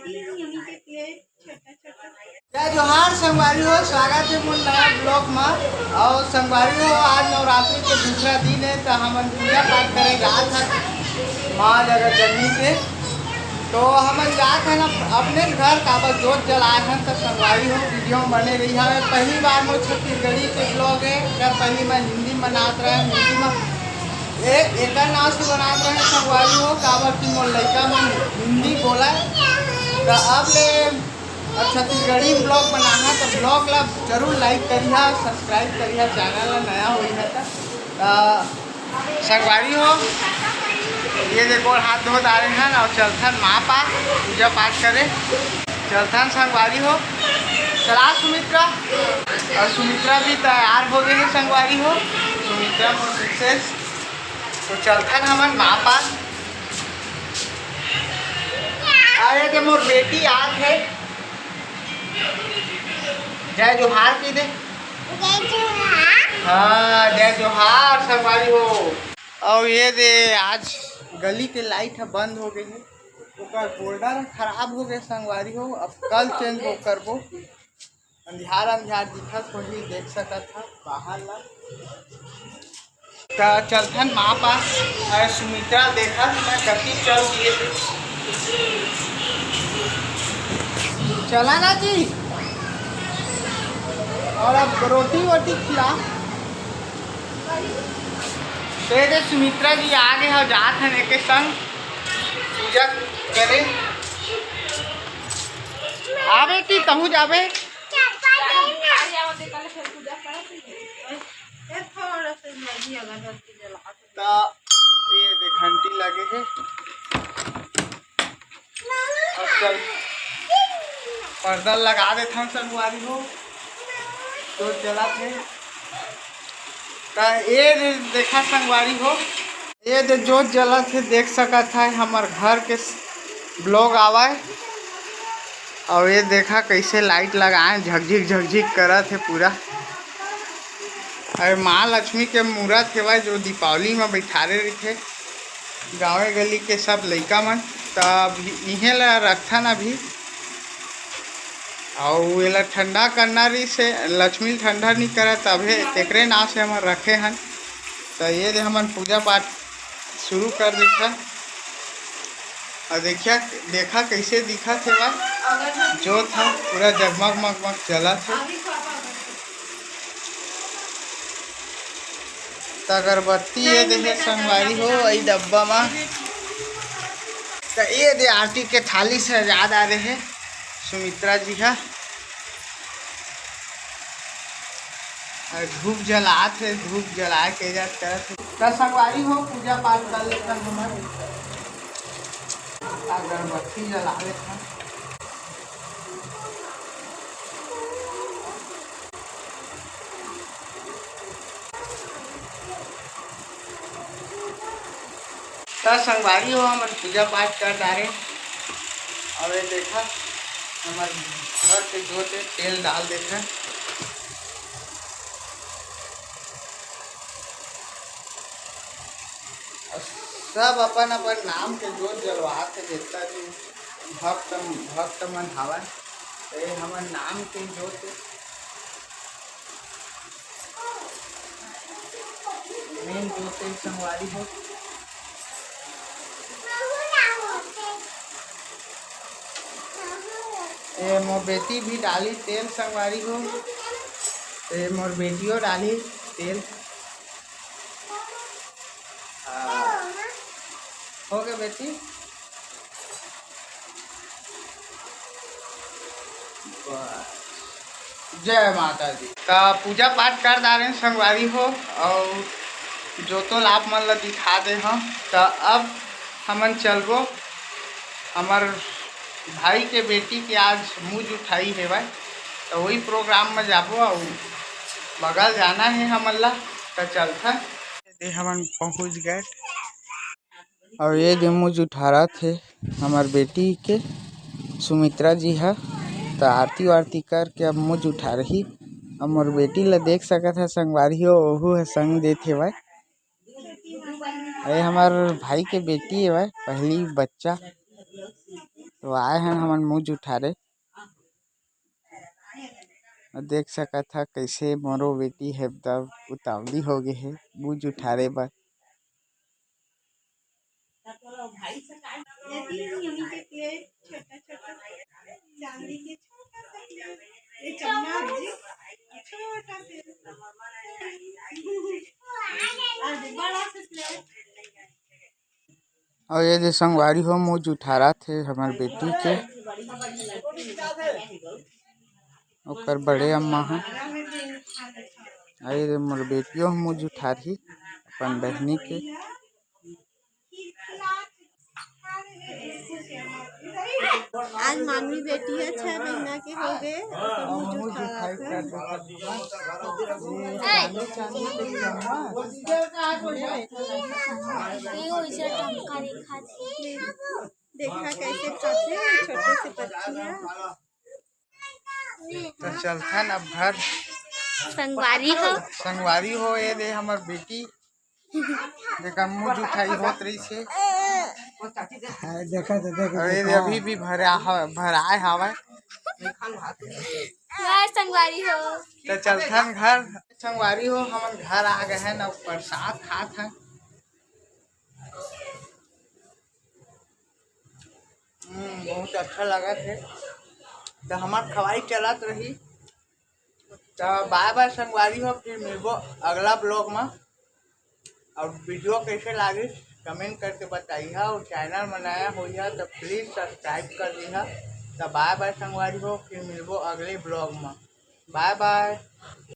जय जोहार संगवारी हो, स्वागत है मोर नया ब्लॉग में। और संगवारी हो, आज नवरात्रि के दूसरा दिन है तो हम पूजा पाठ करे जात है माँ जगत जननी के। तो हम जात है ना अपने घर काबर जोत जलाए हैं। तो संगवारी हो वीडियो में बने रही है। पहली बार मोर छत्तीसगढ़ी के ब्लॉग है। अगर पहली मैं हिंदी में बनात रहे हिंदी में एक नाव से बनात रहे संगवारी हो काबर की मोर लड़का मन हिंदी बोला। तो अब ले अब छत्तीसगढ़ी ब्लॉग बनाना तो ब्लॉग ला जरूर लाइक करिए, सब्सक्राइब करिए, चैनल ला नया हुई है तो संगवारी हो। ये देखो हाथ धो डाले हैं और चलथन माँ पा पूजा पाठ करे चलथन संगवारी हो। चला सुमित्रा और सुमित्रा भी तैयार हो गई है संगवारी हो। सुमित्रा विशेष तो चलथन हमन माँ पा। अरे तो मोर बेटी आज है। जय जोहार की दे। हाँ जय जोहार संगवारी हो। और ये दे आज गली के लाइट है बंद हो गई है, तो फोल्डर खराब हो गए संगवारी हो। अब कल चेंज वो करबो। अंधियार अंधियार दिखत हो ही देख सकत था बाहर ला। तो चलथन माँ पास। अरे सुमित्रा देखा मैं कभी चल दिए चला ना जी। और अब रोटी वोटी खिला तो सुमित्रा जी आ गए हैं जात हैं एक संग पूजा करे। आवे कि कहूँ जावे तो ये घंटी लगे है और चल पर्दा लगा देता हूँ संगवारी हो तो चला थे। ये देखा संगवारी हो, ये दे जोत जला थे देख सका था हमार घर के ब्लॉग आवा है। और ये देखा कैसे लाइट लगाए झकझिक झकझिक करा थे पूरा। अरे माँ लक्ष्मी के मूर्त है भाई जो दीपावली में बैठारे रही थे गाँव गली के सब लड़का मन। तब इहें ला रखथन अभी और ये ठंडा करना रही से लक्ष्मी ठंडा नहीं करे तभी तेकरे नाव से हम रखे हैं। तो ये दे हमन पूजा पाठ शुरू कर दिखा और देखा कैसे दिखा थे वह जो था पूरा जगमग मगमग चला थे। तो अगरबत्ती ये देखे संगवारी हो वही डब्बा में। तो ये दे आरती के थाली से याद आ रहे हैं सुमित्रा जी का। धूप जलात है, धूप जला के जात करत है। संगवारी हो पूजा पाठ कर लेता हमारे अगरबत्ती जला लेता। तो संगवारी हो हम पूजा पाठ कर डाले और ये देखा हमारे घर के जोते तेल डाल देते हैं। सब अपन अपन नाम के जोत जलवाते जितना जो भक्त मन हवा तो हमार नाम के जोत मेन जोत संगवारी हो। ये मोर बेटी भी डाली तेल संगवारी हो। ये मोर बेटियों डाली तेल। हो गए बेटी जय माता दी। तो पूजा पाठ कर डाले संगवारी हो और जो तो लाभ मन ला दिखा दे हम। तो अब हमन चलबो हमार भाई के बेटी के आज मुझ उठाई है भाई तो वही प्रोग्राम में जाबो और बगल जाना है हमन ला। तो चलता हमन पहुँच गए और ये जो मुझ उठा रहा थे हमार बेटी के सुमित्रा जी है। तो आरती वारती करके अब मुझ उठा रही। हमार बेटी ला देख सकत है संगवारी हो ओहू है संग देते भाई। ये हमार भाई के बेटी है भाई पहली बच्चा। तो आए हैं हमन मुँह जुठारे। देख सकत था कैसे मोरो बेटी है तब उतावली हो गए है मुँह जुठारे बर। और ये जो संगवारी हो मुँह जुठारा थे हमार बेटी के ओकर बड़े अम्मा हैं। अरे मोर बेटियों मुँह जुठारही अपन बहनी के। आज मामी बेटी है 6 महीना के हो गए देखा कैसे खाते छोटे से बच्चियां। तो चलता न अब घर संगवारी हो ये दे हमर बेटी देखा मुँह जुठाई होत रही से देखा अभी भी भराए हवा संगवारी हो तो चलथन घर संगवारी हो हमन घर आ गए हैं न प्रसाद खात हैं। बहुत अच्छा लगा थे तो हमार खवाई चलत रही। तो बाय बाय संगवारी हो फिर मिलबो अगला ब्लॉग में। और वीडियो कैसे लगी कमेंट करके बताइए और चैनल बनाया हो तो प्लीज़ सब्सक्राइब कर दिया। तो बाय बाय संगवारी हो फिर मिलबो अगले ब्लॉग में। Bye bye.